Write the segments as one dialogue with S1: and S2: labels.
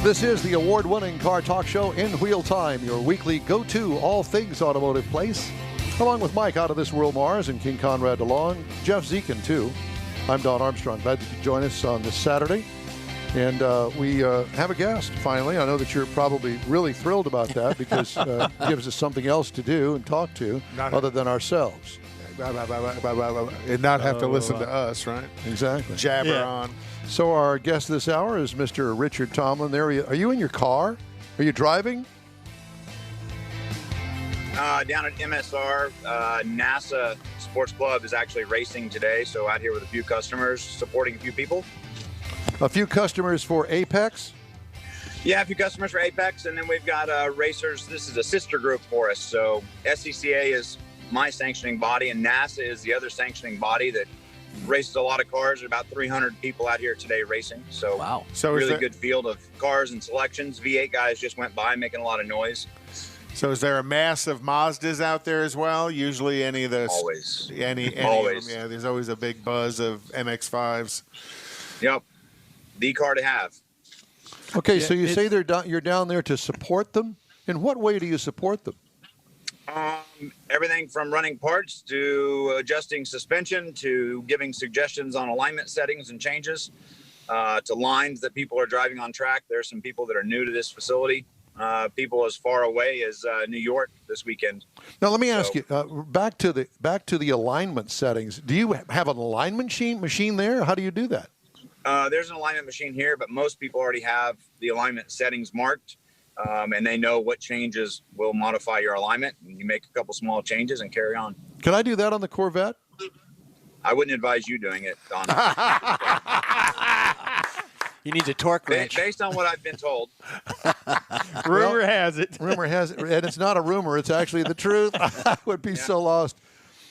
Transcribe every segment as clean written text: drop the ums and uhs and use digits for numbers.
S1: This is the award-winning car talk show in Wheel Time, your weekly go-to all things automotive place. Along with Mike out of this world Mars and King Conrad DeLong, Jeff Zekin too. I'm Don Armstrong. Glad you could join us on this Saturday. And we have a guest, finally. I know that you're probably really thrilled about that because it gives us something else to do and talk to other than ourselves.
S2: And not have to listen to us, right?
S1: Exactly.
S2: Jabber on.
S1: So our guest this hour is Mr. Richard Tomlin. There, are you in your car? Are you driving?
S3: Down at MSR, NASA Sports Club is actually racing today. So out here with a few customers, supporting a few people.
S1: A few customers for Apex?
S3: Yeah, a few customers for Apex. And then we've got racers. This is a sister group for us. So SCCA is my sanctioning body, and NASA is the other sanctioning body that races a lot of cars. There are about 300 people out here today racing. So,
S4: wow.
S3: So really good field of cars and selections. V8 guys just went by making a lot of noise.
S2: So is there a mass of Mazdas out there as well? Usually any of those?
S3: Always.
S2: Any
S3: Always.
S2: Of them, yeah, there's always a big buzz of MX-5s.
S3: Yep. The car to have.
S1: Okay, so you say you're down there to support them? In what way do you support them?
S3: Everything from running parts to adjusting suspension to giving suggestions on alignment settings and changes to lines that people are driving on track. There's some people that are new to this facility, people as far away as New York this weekend.
S1: Now let me ask you back to the alignment settings. Do you have an alignment machine there? How do you do that?
S3: There's an alignment machine here, but most people already have the alignment settings marked. And they know what changes will modify your alignment. And you make a couple small changes and carry on.
S1: Can I do that on the Corvette?
S3: I wouldn't advise you doing it, Don.
S4: You need a torque wrench.
S3: Based on what I've been told.
S1: Rumor has it, and it's not a rumor. It's actually the truth. I would be so lost.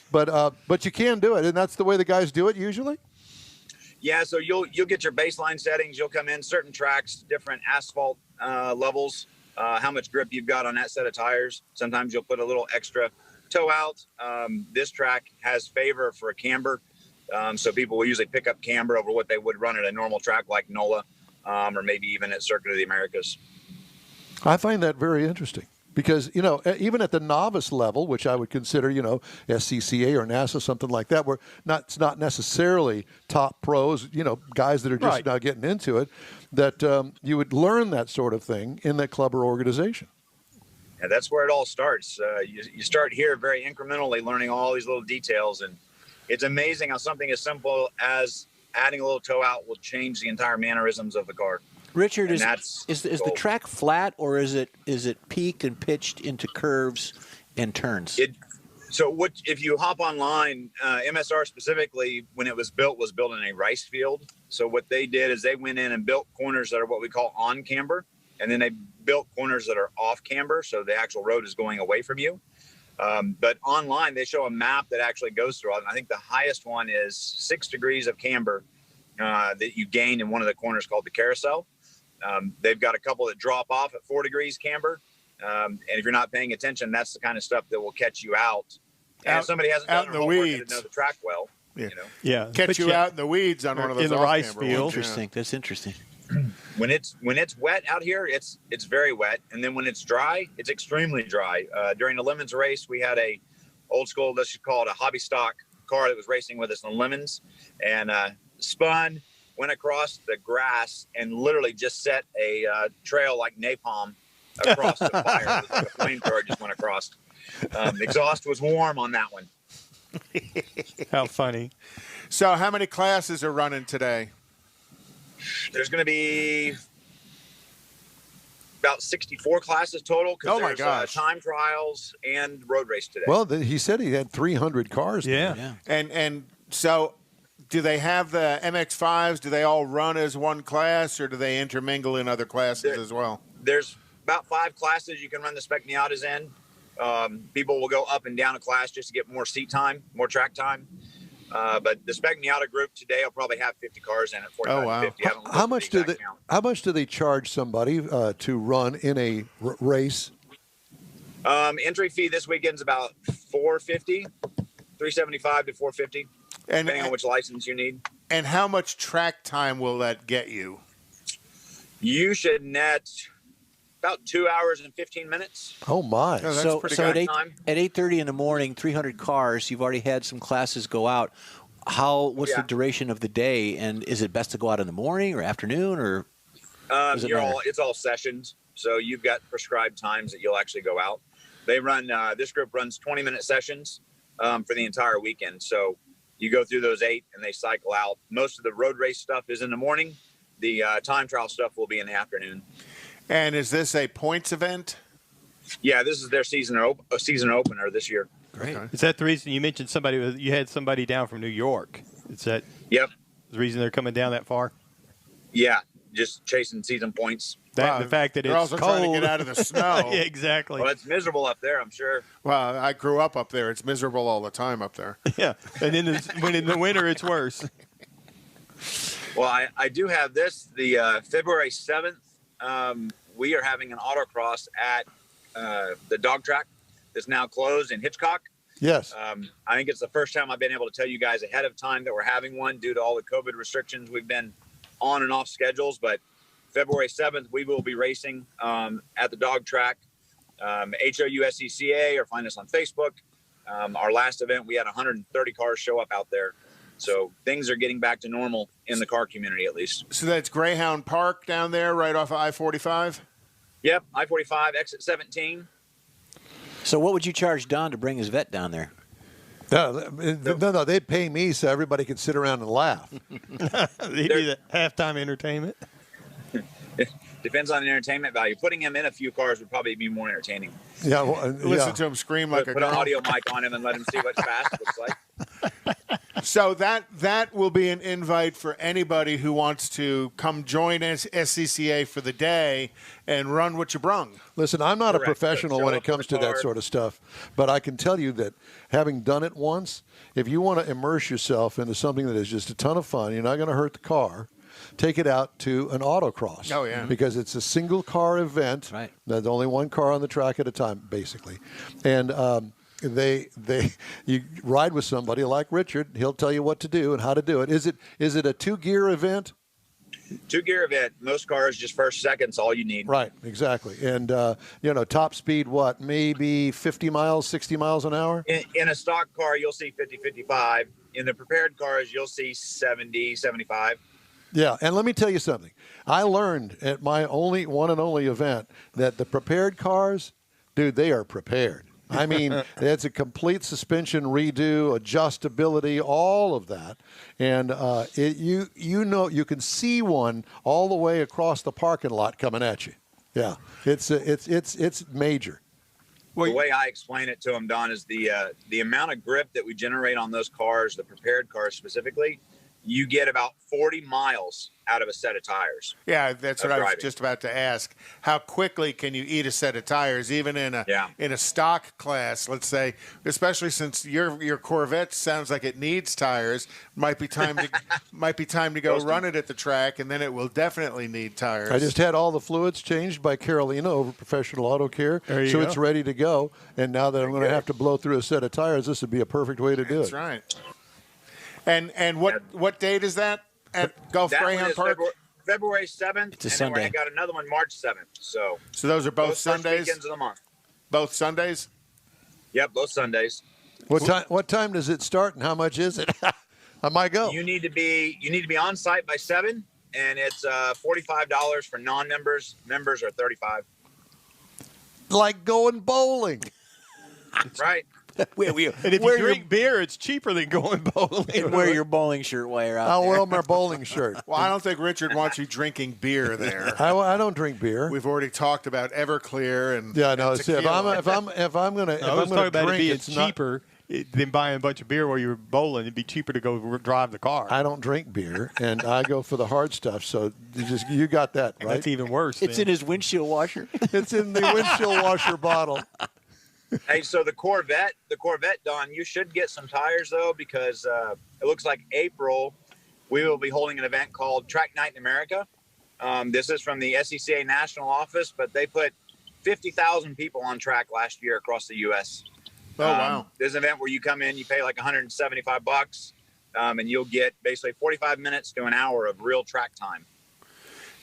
S1: But you can do it, and that's the way the guys do it usually?
S3: Yeah, so you'll get your baseline settings. You'll come in certain tracks, different asphalt levels, how much grip you've got on that set of tires. Sometimes you'll put a little extra toe out. This track has favor for a camber, so people will usually pick up camber over what they would run at a normal track like NOLA, or maybe even at Circuit of the Americas.
S1: I find that very interesting. Because, even at the novice level, which I would consider, SCCA or NASA, something like that, where it's not necessarily top pros, guys that are just now getting into it, that you would learn that sort of thing in that club or organization.
S3: Yeah, that's where it all starts. You start here very incrementally, learning all these little details. And it's amazing how something as simple as adding a little toe out will change the entire mannerisms of the car.
S4: Richard, is the track flat, or is it peaked and pitched into curves and turns?
S3: If you hop online, MSR specifically, when it was built in a rice field. So what they did is they went in and built corners that are what we call on camber, and then they built corners that are off camber, so the actual road is going away from you. But online, they show a map that actually goes through it. And I think the highest one is 6 degrees of camber that you gain in one of the corners called the carousel. They've got a couple that drop off at 4 degrees camber. And if you're not paying attention, that's the kind of stuff that will catch you out. And if somebody hasn't done their homework and know the track well,
S2: catch you out in the weeds on one of those
S5: in the rice field.
S4: Interesting. Yeah. That's interesting.
S3: When it's wet out here, it's very wet, and then when it's dry, it's extremely dry. During the Lemons race, we had a old school, let's just call it a hobby stock car that was racing with us in Lemons, and spun, went across the grass, and literally just set a trail like napalm across the fire. It was like a flamethrower just went across. Exhaust was warm on that one.
S5: How funny.
S2: So how many classes are running today?
S3: There's going to be about 64 classes total because there's time trials and road race today.
S1: Well, he said he had 300 cars.
S5: Yeah.
S2: And so do they have the MX-5s? Do they all run as one class, or do they intermingle in other classes as well?
S3: There's about 5 classes you can run the Spec Miatas in. People will go up and down a class just to get more seat time, more track time. But the Spec Miata group today will probably have 50 cars in it. 45 to 50.
S1: How much do they charge somebody to run in a race?
S3: Entry fee this weekend's about $450, $375 to $450, depending on which license you need.
S2: And how much track time will that get you?
S3: You should net about 2 hours and 15 minutes.
S1: Oh, my.
S2: Oh, that's
S4: So,
S2: pretty
S4: so
S2: good.
S4: at 8:30 in the morning, 300 cars. You've already had some classes go out. What's the duration of the day, and is it best to go out in the morning or afternoon, or does it matter?
S3: It's all sessions, so you've got prescribed times that you'll actually go out. They run this group runs 20-minute sessions for the entire weekend. So you go through those 8, and they cycle out. Most of the road race stuff is in the morning. The time trial stuff will be in the afternoon.
S2: And is this a points event?
S3: Yeah, this is their season opener this year.
S4: Great.
S5: Is that the reason you mentioned you had somebody down from New York? Is that
S3: Yep.
S5: the reason they're coming down that far?
S3: Yeah, just chasing season points.
S5: The fact that
S2: they're
S5: it's
S2: also
S5: cold.
S2: trying to get out of the snow.
S5: Yeah, exactly.
S3: Well, it's miserable up there, I'm sure.
S2: Well, I grew up there. It's miserable all the time up there.
S5: Yeah, and then when in the winter it's worse.
S3: Well, I do have this. The February 7th, we are having an autocross at the dog track that's now closed in Hitchcock.
S1: Yes.
S3: I think it's the first time I've been able to tell you guys ahead of time that we're having one due to all the COVID restrictions. We've been on and off schedules, but February 7th, we will be racing at the dog track, HOU SCCA, or find us on Facebook. Our last event, we had 130 cars show up out there. So things are getting back to normal in the car community, at least.
S2: So that's Greyhound Park down there, right off of I-45?
S3: Yep, I-45, exit 17.
S4: So what would you charge Don to bring his vet down there?
S1: No, they'd pay me so everybody could sit around and laugh.
S5: They do that halftime entertainment.
S3: Depends on the entertainment value. Putting him in a few cars would probably be more entertaining.
S1: Yeah,
S2: Listen to him scream like a
S3: Put
S2: girl.
S3: an audio mic on him and let him see what fast looks like.
S2: So that will be an invite for anybody who wants to come join SCCA for the day and run what you brung.
S1: Listen, I'm not
S3: Correct.
S1: a professional
S3: Show
S1: when
S3: up
S1: it comes
S3: in
S1: to
S3: the
S1: that
S3: car.
S1: sort of stuff, but I can tell you that having done it once, if you want to immerse yourself into something that is just a ton of fun, you're not going to hurt the car, take it out to an autocross.
S2: Oh, yeah.
S1: Because it's a single car event.
S4: Right.
S1: There's only one car on the track at a time, basically. And you ride with somebody like Richard. He'll tell you what to do and how to do it. Is it a 2-gear event?
S3: 2-gear event. Most cars just first, seconds, all you need.
S1: Right, exactly. And, top speed, what, maybe 50 miles, 60 miles an hour?
S3: In a stock car, you'll see 50, 55. In the prepared cars, you'll see 70, 75.
S1: Yeah, and let me tell you something. I learned at my one and only event that the prepared cars, dude, they are prepared. I mean, it's a complete suspension redo, adjustability, all of that, and you can see one all the way across the parking lot coming at you. Yeah, it's major.
S3: The way I explain it to them, Don, is the amount of grip that we generate on those cars, the prepared cars specifically, you get about 40 miles out of a set of tires.
S2: Yeah, that's what I was
S3: driving.
S2: just about to ask. How quickly can you eat a set of tires, even in a stock class, let's say, especially since your Corvette sounds like it needs tires, might be time to go run it at the track, and then it will definitely need tires.
S1: I just had all the fluids changed by Carolina over Professional Auto Care, so it's ready to go. And now that I'm going to have to blow through a set of tires, this would be a perfect way to do
S2: That's
S1: it.
S2: right. And what date is that at Gulf Greyhound Park?
S3: February 7th.
S4: It's a
S3: and
S4: Sunday.
S3: Then I got another one March 7th. So
S2: those are both
S3: first
S2: Sundays?
S3: weekends of the month.
S2: Both Sundays?
S3: Yep, both Sundays.
S1: What time does it start, and how much is it? I might go.
S3: You need to be on site by 7, and it's $45 for non-members. Members are $35.
S1: Like going bowling.
S3: Right.
S5: And if you drink beer, it's cheaper than going bowling.
S4: And wear your bowling shirt while you're out
S1: I'll
S4: there.
S1: wear my bowling shirt.
S2: Well, I don't think Richard wants you drinking beer there.
S1: I don't drink beer.
S2: We've already talked about Everclear and
S1: Yeah, no.
S2: and
S1: See, if
S2: tequila.
S1: I'm gonna
S5: I was talking about it
S1: drink,
S5: being
S1: it's not.
S5: cheaper than buying a bunch of beer while you're bowling. It'd be cheaper to go drive the car.
S1: I don't drink beer, and I go for the hard stuff. So you got that right.
S5: That's even worse.
S4: It's in his windshield washer.
S1: It's in the windshield washer bottle.
S3: Hey, so the Corvette, Don, you should get some tires, though, because it looks like April we will be holding an event called Track Night in America. This is from the SCCA National Office, but they put 50,000 people on track last year across the U.S.
S2: Oh, wow.
S3: There's an event where you come in, you pay like $175, and you'll get basically 45 minutes to an hour of real track time.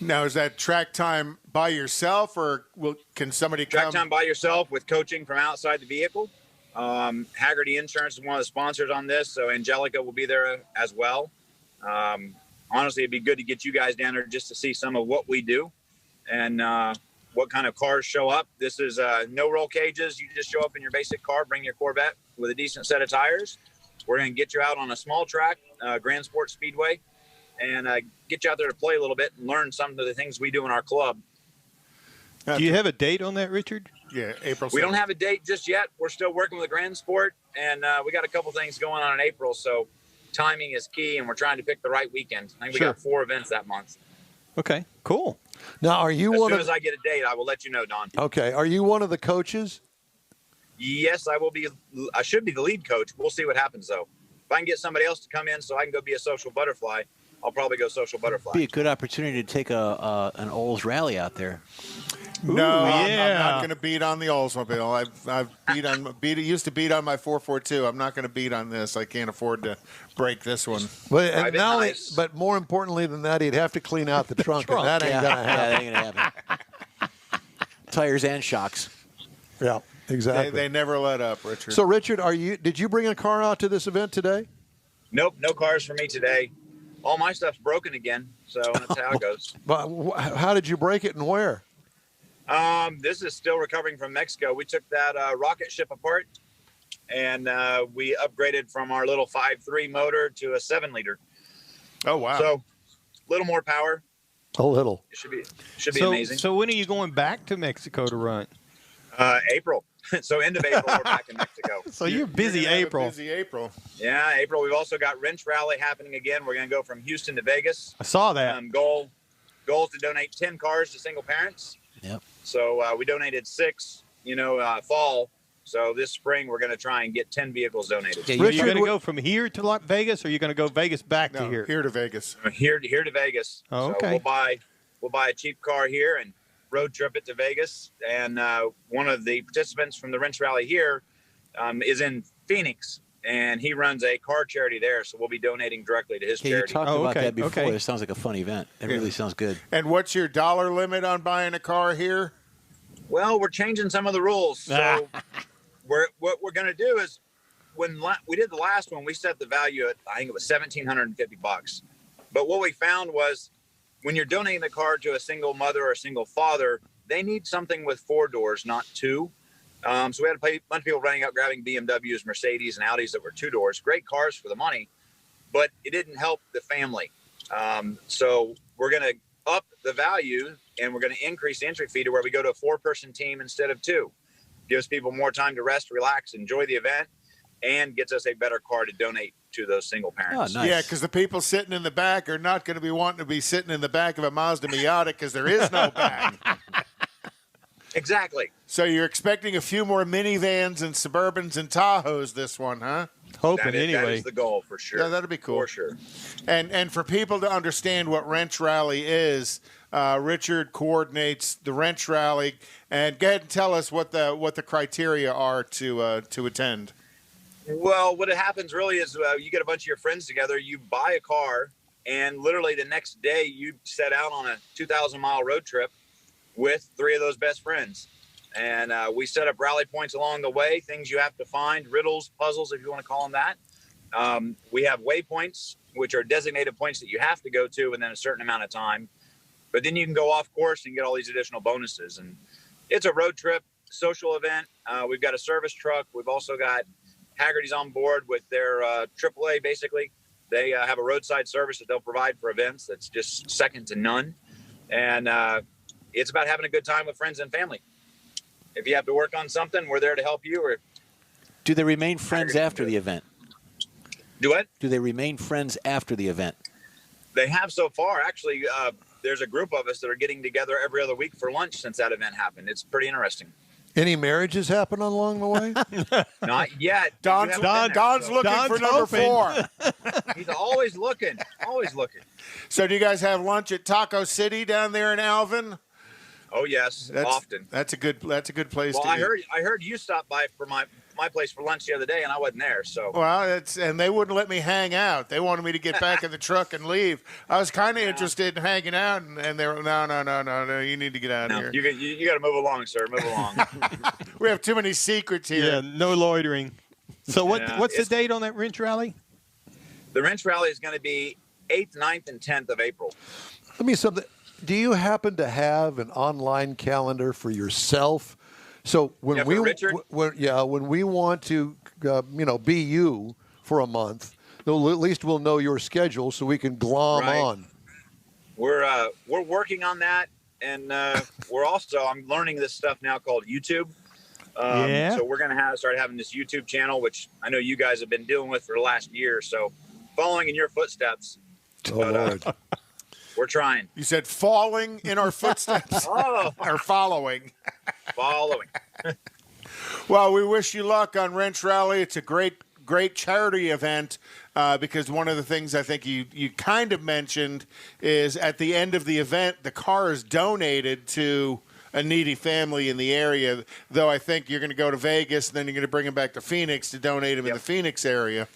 S2: Now, is that track time by yourself, or can somebody come?
S3: Track time by yourself with coaching from outside the vehicle. Haggerty Insurance is one of the sponsors on this, so Angelica will be there as well. Honestly, it'd be good to get you guys down there just to see some of what we do and what kind of cars show up. This is no roll cages. You just show up in your basic car, bring your Corvette with a decent set of tires. We're going to get you out on a small track, Grand Sport Speedway, and get you out there to play a little bit and learn some of the things we do in our club.
S5: Do you have a date on that, Richard?
S2: Yeah, April 7th.
S3: We don't have a date just yet. We're still working with Grand Sport, and we got a couple things going on in April, so timing is key, and we're trying to pick the right weekend. I think we got 4 events that month.
S5: Okay, cool.
S1: Now, are you
S3: as soon as I get a date, I will let you know, Don.
S1: Okay. Are you one of the coaches?
S3: Yes, I will be. I should be the lead coach. We'll see what happens, though. If I can get somebody else to come in so I can go be a social butterfly, I'll probably go social butterfly.
S4: Be a good opportunity to take an Olds rally out there.
S2: No, I'm not going to beat on the Oldsmobile. I've used to beat on my 442. I'm not going to beat on this. I can't afford to break this one.
S1: But more importantly than that, he'd have to clean out the trunk, and that ain't going to happen.
S4: That ain't going to happen. Tires and shocks.
S1: Yeah, exactly.
S2: They never let up, Richard.
S1: So, Richard, did you bring a car out to this event today?
S3: Nope, no cars for me today. All my stuff's broken again, so that's how it goes.
S1: But how did you break it and where?
S3: This is still recovering from Mexico. We took that rocket ship apart, and we upgraded from our little 5.3 motor to a 7-liter.
S2: Oh, wow.
S3: So a little more power.
S1: A little.
S3: It should be amazing.
S5: So when are you going back to Mexico to run?
S3: April. So end of April, we're back in Mexico.
S5: So you're busy April.
S2: Busy April.
S3: Yeah, April. We've also got Wrench Rally happening again. We're going to go from Houston to Vegas.
S5: I saw that.
S3: Goal is to donate 10 cars to single parents.
S4: Yep.
S3: So we donated 6, fall. So this spring we're going to try and get 10 vehicles donated.
S5: Yeah, you're going to go from here to Vegas, or you're going to go Vegas back to here?
S2: Here to Vegas.
S3: Here to Vegas.
S5: Oh, okay.
S3: So we'll buy a cheap car here and road trip it to Vegas. And one of the participants from the Wrench Rally here is in Phoenix, and he runs a car charity there. So we'll be donating directly to his charity.
S4: You talked about that before. It sounds like a fun event. It really sounds good.
S2: And what's your dollar limit on buying a car here?
S3: Well, we're changing some of the rules. So what we're going to do is, when we did the last one, we set the value at, I think it was $1,750. But what we found was, when you're donating the car to a single mother or a single father, they need something with 4 doors, not 2. So we had a bunch of people running up grabbing BMWs, Mercedes, and Audis that were 2 doors. Great cars for the money, but it didn't help the family. So we're going to up the value, and we're going to increase the entry fee to where we go to a 4-person team instead of 2. Gives people more time to rest, relax, enjoy the event, and gets us a better car to donate to those single parents.
S2: Oh, nice. Yeah, because the people sitting in the back are not going to be wanting to be sitting in the back of a Mazda Miata because there is no back.
S3: Exactly.
S2: So you're expecting a few more minivans and Suburbans and Tahoes this one, huh?
S5: Hoping anyway.
S3: That is the goal for sure.
S2: Yeah, that'd be cool.
S3: For sure.
S2: And for people to understand what Wrench Rally is, Richard coordinates the Wrench Rally. And go ahead and tell us what the criteria are to attend.
S3: Well, what happens really is you get a bunch of your friends together, you buy a car, and literally the next day you set out on a 2,000-mile road trip with 3 of those best friends. And we set up rally points along the way, things you have to find, riddles, puzzles, if you want to call them that. We have waypoints, which are designated points that you have to go to within a certain amount of time. But then you can go off course and get all these additional bonuses. And it's a road trip, social event. We've got a service truck. We've also got Haggerty's on board with their AAA, basically. They have a roadside service that they'll provide for events that's just second to none. And it's about having a good time with friends and family. If you have to work on something, we're there to help you. Or
S4: do they remain friends after the event?
S3: Do what?
S4: Do they remain friends after the event?
S3: They have so far. Actually, there's a group of us that are getting together every other week for lunch since that event happened. It's pretty interesting.
S1: Any marriages happen along the way?
S3: Not yet.
S2: Don's looking for number 4.
S3: He's always looking. Always looking.
S2: So do you guys have lunch at Taco City down there in Alvin?
S3: Oh yes, often.
S2: That's a good place
S3: well,
S2: to eat.
S3: I heard you stopped by for my place for lunch the other day, and I wasn't there. So
S2: well, and they wouldn't let me hang out. They wanted me to get back in the truck and leave. I was kind of interested in hanging out, and they were no. You need to get out of here.
S3: You got to move along, sir. Move along.
S2: We have too many secrets here.
S5: Yeah, no loitering. So what's the date on that wrench rally?
S3: The wrench rally is going to be 8th, 9th, and 10th of April.
S1: Let me something. Do you happen to have an online calendar for yourself? So when when we want to, be you for a month, at least we'll know your schedule so we can glom on.
S3: We're working on that, and I'm learning this stuff now called YouTube. So we're going to start having this YouTube channel, which I know you guys have been dealing with for the last year or so, following in your footsteps.
S1: Lord.
S3: We're trying.
S2: You said falling in our footsteps or following.
S3: Following.
S2: Well, we wish you luck on Wrench Rally. It's a great charity event because one of the things I think you kind of mentioned is at the end of the event, the car is donated to a needy family in the area, though I think you're going to go to Vegas and then you're going to bring them back to Phoenix to donate them in the Phoenix area.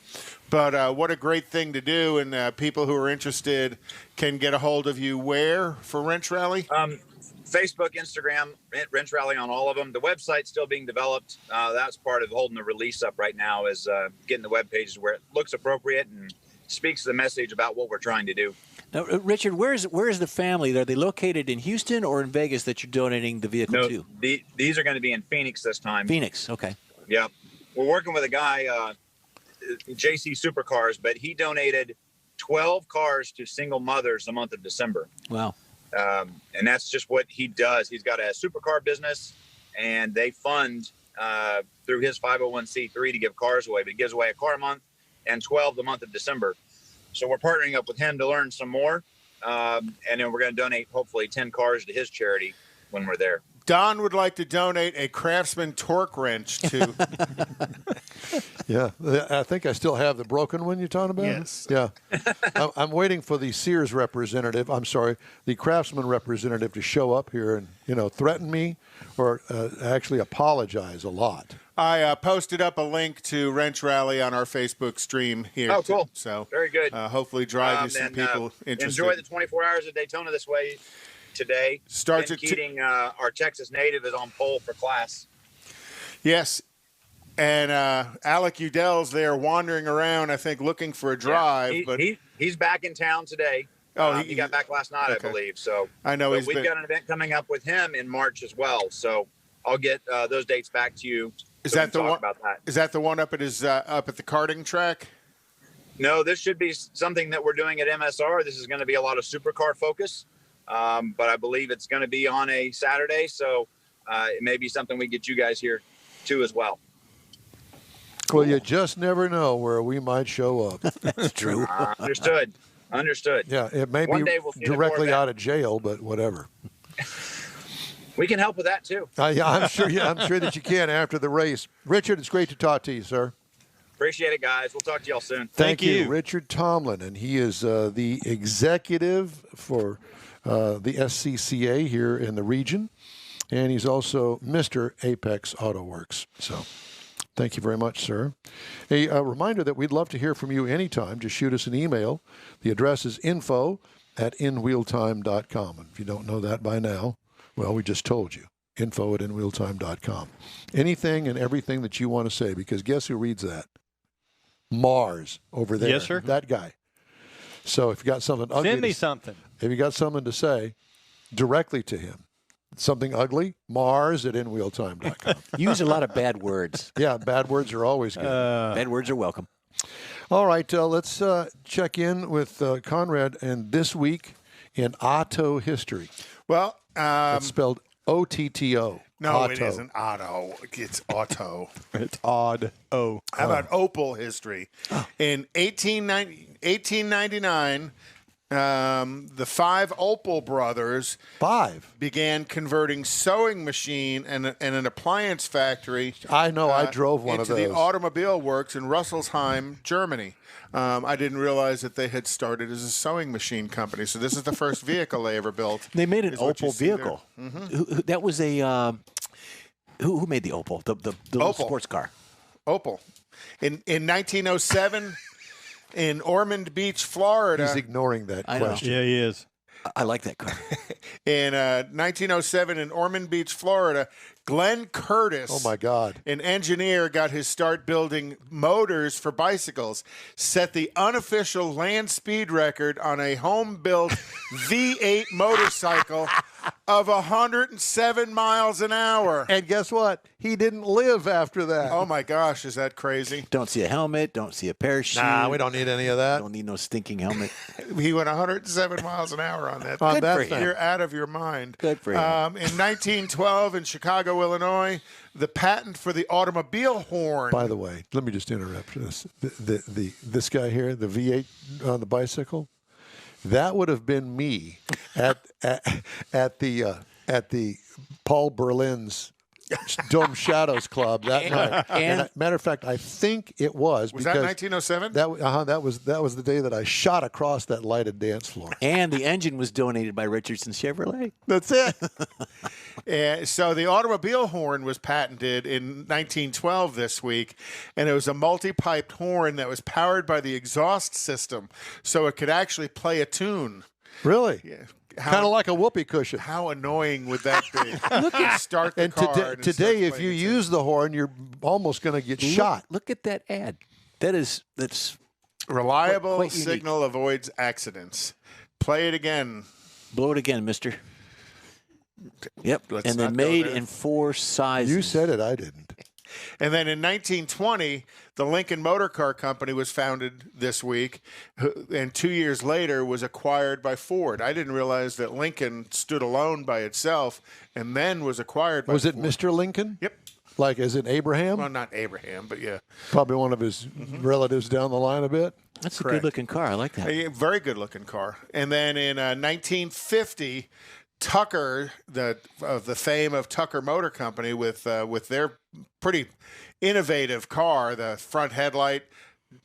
S2: But what a great thing to do, and people who are interested can get a hold of you where for Wrench Rally?
S3: Facebook, Instagram, Wrench Rally on all of them. The website's still being developed. That's part of holding the release up right now is getting the web pages where it looks appropriate and speaks the message about what we're trying to do.
S4: Now, Richard, where's the family? Are they located in Houston or in Vegas that you're donating the vehicle to?
S3: These are going to be in Phoenix this time.
S4: Phoenix, okay.
S3: Yeah. We're working with a guy, JC Supercars, but he donated 12 cars to single mothers the month of December.
S4: Wow.
S3: And that's just what he does. He's got a supercar business, and they fund through his 501c3 to give cars away. But he gives away a car a month and 12 the month of December. So we're partnering up with him to learn some more. And then we're going to donate, hopefully, 10 cars to his charity when we're there.
S2: Don would like to donate a Craftsman torque wrench to.
S1: Yeah, I think I still have the broken one you're talking about.
S2: Yes.
S1: Yeah. I'm waiting for the Sears representative. I'm sorry, the Craftsman representative to show up here and threaten me or actually apologize a lot.
S2: I posted up a link to Wrench Rally on our Facebook stream here.
S3: Oh, cool.
S2: So
S3: very good.
S2: Hopefully, drive you some people interested.
S3: Enjoy the 24 hours of Daytona this way. Today,
S2: starts
S3: Ben Keating, our Texas native, is on pole for class.
S2: Yes, and Alec Udell's there wandering around, I think, looking for a drive. But
S3: he's back in town today. Oh, he got back last night, okay. I believe. So
S2: I know
S3: we've got an event coming up with him in March as well. So I'll get those dates back to you.
S2: Is that the one? Is that the one up at his up at the karting track?
S3: No, this should be something that we're doing at MSR. This is going to be a lot of supercar focus. But I believe it's going to be on a Saturday, so it may be something we get you guys here too as well.
S1: Well, you just never know where we might show up.
S4: That's true.
S3: Understood.
S1: Yeah, it may be directly out of jail, but whatever.
S3: We can help with that too.
S1: Yeah, I'm sure. Yeah, I'm sure that you can after the race. Richard, it's great to talk to you, sir.
S3: Appreciate it, guys. We'll talk to y'all soon.
S1: Thank you, Richard Tomlin, and he is the executive for the SCCA here in the region, and he's also Mr. Apex Auto Works. So thank you very much, sir. A reminder that we'd love to hear from you anytime. Just shoot us an email. The address is info@inwheeltime.com. And if you don't know that by now, well, we just told you, info@inwheeltime.com. Anything and everything that you want to say, because guess who reads that? Mars over there.
S5: Yes, sir.
S1: That guy. So if you got something ugly,
S5: send me something.
S1: If you got something to say, directly to him. Something ugly, Mars@inwheeltime.com.
S4: Use a lot of bad words.
S1: Yeah, bad words are always good.
S4: Bad words are welcome.
S1: All right, let's check in with Conrad and this week in auto history.
S2: Well,
S1: it's spelled OTTO.
S2: No,
S1: auto.
S2: It isn't auto. It's auto.
S5: It's odd. Oh.
S2: How about Opel history? In 1899, the five Opel brothers began converting sewing machine and an appliance factory.
S1: I know. I drove one of those.
S2: Into the automobile works in Russelsheim, Germany. I didn't realize that they had started as a sewing machine company. So this is the first vehicle they ever built.
S4: They made an Opel vehicle.
S2: Mm-hmm.
S4: That was a who made the Opel? The little sports car.
S2: Opel. In 1907, in Ormond Beach, Florida.
S1: He's ignoring that
S4: I know.
S1: question.
S5: Yeah, he is.
S4: I like that car.
S2: In 1907, in Ormond Beach, Florida, Glenn Curtis,
S1: Oh, my God.
S2: an engineer, got his start building motors for bicycles, set the unofficial land speed record on a home-built V8 motorcycle of 107 miles an hour.
S1: And guess what? He didn't live after that.
S2: Oh, my gosh, is that crazy?
S4: Don't see a helmet. Don't see a parachute.
S1: Nah, we don't need any of that.
S4: Don't need no stinking helmet.
S2: He went 107 miles an hour on that.
S1: On
S4: Good
S1: that
S4: for
S1: thing.
S4: him.
S2: You're out of your mind.
S4: Good for him.
S2: In 1912, in Chicago, Illinois, the patent for the automobile horn.
S1: By the way, let me just interrupt this. This guy here, the V8 on the bicycle, that would have been me at the Paul Berlin's Dome Shadows Club that night. And matter of fact, I think it was
S2: Was that
S1: because
S2: 1907?
S1: that was the day that I shot across that lighted dance floor.
S4: And the engine was donated by Richardson Chevrolet.
S1: That's it.
S2: So the automobile horn was patented in 1912 this week, and it was a multi-piped horn that was powered by the exhaust system, so it could actually play a tune.
S1: Really?
S2: Yeah.
S1: Kind of like a whoopee cushion.
S2: How annoying would that be? Start the
S1: And
S2: car. and it
S1: today,
S2: starts
S1: if
S2: playing
S1: you
S2: a tune.
S1: use the horn, you're almost going to get shot.
S4: Look at that ad. That's
S2: Reliable
S4: Quite unique.
S2: signal avoids accidents. Play it again.
S4: blow it again, mister. Yep.
S2: Let's
S4: and
S2: not
S4: then
S2: go
S4: made
S2: there.
S4: in 4 sizes.
S1: You said it, I didn't.
S2: And then in 1920, the Lincoln Motor Car Company was founded this week, and 2 years later was acquired by Ford. I didn't realize that Lincoln stood alone by itself and then was acquired by
S1: Was it
S2: Ford.
S1: Mr. Lincoln?
S2: Yep.
S1: Like, is it Abraham?
S2: Well, not Abraham, but yeah.
S1: Probably one of his relatives down the line a bit.
S4: That's a
S2: Correct.
S4: good-looking car. I like that.
S2: A very good-looking car. And then in 1950, Tucker, of the fame of Tucker Motor Company, with their pretty innovative car, the front headlight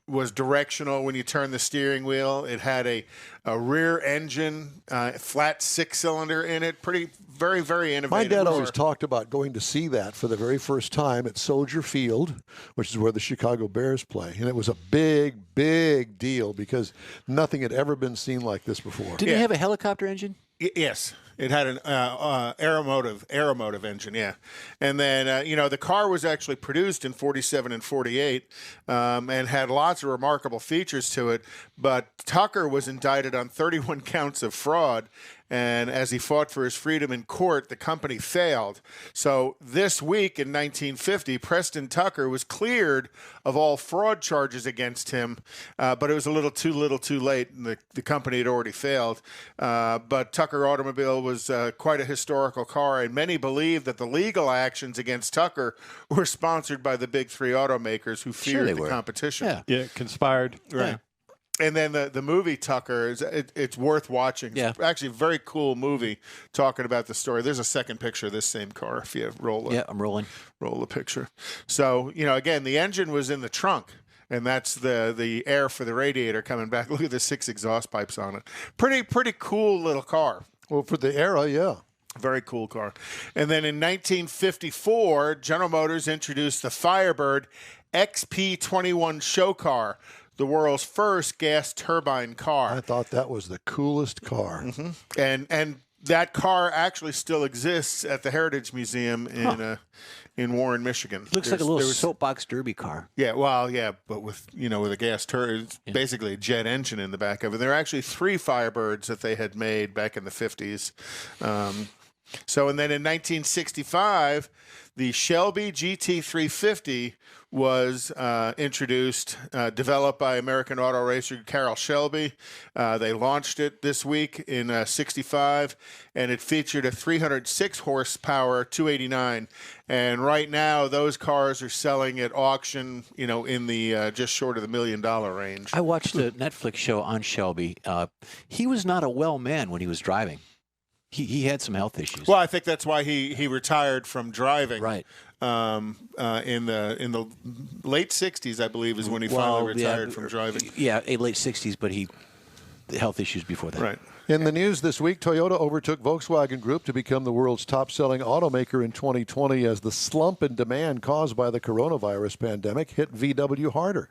S2: was directional when you turn the steering wheel. It had a rear engine, flat 6-cylinder in it. Very, very innovative.
S1: My dad
S2: car.
S1: always talked about going to see that for the very first time at Soldier Field, which is where the Chicago Bears play. And it was a big, big deal because nothing had ever been seen like this before.
S4: Did it have a helicopter engine?
S2: Yes, it had an aeromotive engine, yeah. And then, the car was actually produced in 47 and 48 and had lots of remarkable features to it. But Tucker was indicted on 31 counts of fraud. And as he fought for his freedom in court, the company failed. So this week in 1950, Preston Tucker was cleared of all fraud charges against him, but it was a little too late, and the company had already failed. But Tucker Automobile was quite a historical car, and many believe that the legal actions against Tucker were sponsored by the big 3 automakers who feared
S4: they
S2: the
S4: were.
S2: competition.
S4: Yeah.
S5: Yeah, conspired.
S2: Right.
S4: Yeah.
S2: And then the movie Tucker, it's worth watching.
S4: Yeah.
S2: It's actually a very cool movie talking about the story. There's a second picture of this same car if you roll
S4: I'm rolling.
S2: the picture. So, again, the engine was in the trunk, and that's the air for the radiator coming back. Look at the 6 exhaust pipes on it. Pretty cool little car.
S1: Well, for the era, yeah.
S2: Very cool car. And then in 1954, General Motors introduced the Firebird XP21 show car, the world's first gas turbine car.
S1: I thought that was the coolest car.
S2: And that car actually still exists at the Heritage Museum in Warren, Michigan.
S4: Looks like a little soapbox derby car.
S2: Yeah, well, yeah, but with a gas turbine, basically a jet engine in the back of it. There are actually 3 Firebirds that they had made back in the 50s. And then in 1965, the Shelby GT350 was introduced, developed by American auto racer Carroll Shelby. They launched it this week in 65, and it featured a 306 horsepower 289. And right now, those cars are selling at auction, in the just short of the $1 million range.
S4: I watched a Netflix show on Shelby. He was not a well man when he was driving. He had some health issues.
S2: Well, I think that's why he retired from driving.
S4: Right.
S2: In the late 60s, I believe, is when he finally retired from driving.
S4: Yeah, late 60s, but he health issues before that.
S2: Right.
S1: In the news this week, Toyota overtook Volkswagen Group to become the world's top-selling automaker in 2020 as the slump in demand caused by the coronavirus pandemic hit VW harder.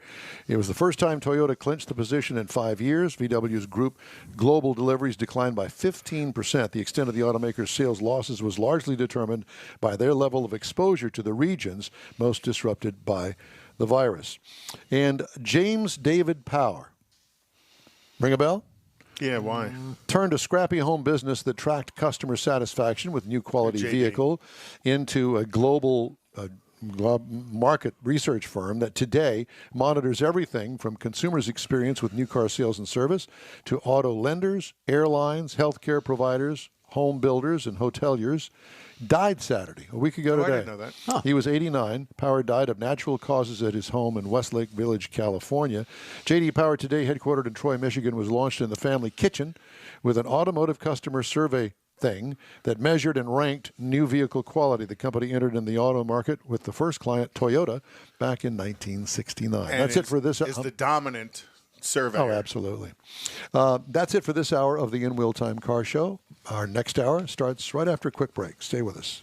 S1: It was the first time Toyota clinched the position in 5 years. VW's group global deliveries declined by 15%. The extent of the automaker's sales losses was largely determined by their level of exposure to the regions most disrupted by the virus. And James David Power. Ring a bell?
S2: Yeah, why?
S1: Turned a scrappy home business that tracked customer satisfaction with new quality vehicle into a global market research firm that today monitors everything from consumers' experience with new car sales and service to auto lenders, airlines, healthcare providers, home builders, and hoteliers. Died Saturday, a week ago today.
S2: I didn't know that.
S1: Huh. He was 89. Power died of natural causes at his home in Westlake Village, California. J.D. Power today, headquartered in Troy, Michigan, was launched in the family kitchen with an automotive customer survey thing that measured and ranked new vehicle quality. The company entered in the auto market with the first client, Toyota, back in 1969.
S2: And
S1: that's it for this.
S2: Is the dominant survey.
S1: Oh, absolutely. That's it for this hour of the In Wheel Time Car Show. Our next hour starts right after a quick break. Stay with us.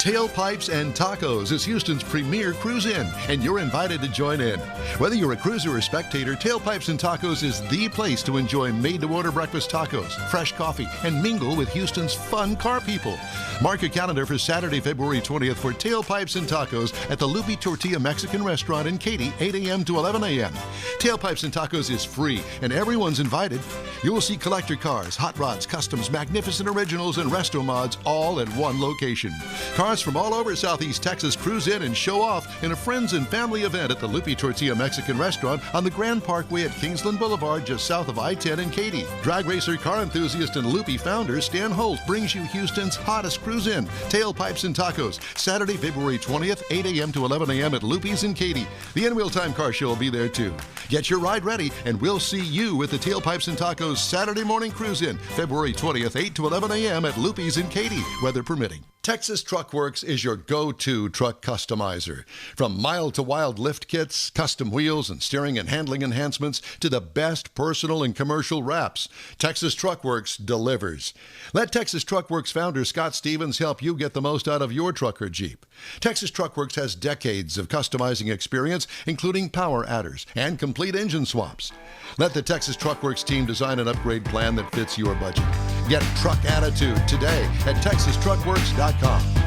S6: Tailpipes and Tacos is Houston's premier cruise-in, and you're invited to join in. Whether you're a cruiser or spectator, Tailpipes and Tacos is the place to enjoy made-to-order breakfast tacos, fresh coffee, and mingle with Houston's fun car people. Mark your calendar for Saturday, February 20th for Tailpipes and Tacos at the Lupi Tortilla Mexican Restaurant in Katy, 8 a.m. to 11 a.m. Tailpipes and Tacos is free, and everyone's invited. You will see collector cars, hot rods, customs, magnificent originals, and resto mods all at one location. Cars from all over Southeast Texas cruise in and show off in a friends and family event at the Lupi Tortilla Mexican Restaurant on the Grand Parkway at Kingsland Boulevard, just south of I-10 in Katy. Drag racer, car enthusiast, and Lupi founder Stan Holt brings you Houston's hottest cruise in, Tailpipes and Tacos, Saturday, February 20th, 8 a.m. to 11 a.m. at Lupi's in Katy. The In Wheel Time Car Show will be there too. Get your ride ready, and we'll see you at the Tailpipes and Tacos Saturday morning cruise in, February 20th, 8 to 11 a.m. at Lupi's in Katy, weather permitting. Texas Truck Works is your go-to truck customizer. From mild to wild lift kits, custom wheels, and steering and handling enhancements to the best personal and commercial wraps, Texas Truck Works delivers. Let Texas Truck Works founder Scott Stevens help you get the most out of your truck or Jeep. Texas Truck Works has decades of customizing experience, including power adders and complete engine swaps. Let the Texas Truck Works team design an upgrade plan that fits your budget. Get truck attitude today at TexasTruckWorks.com.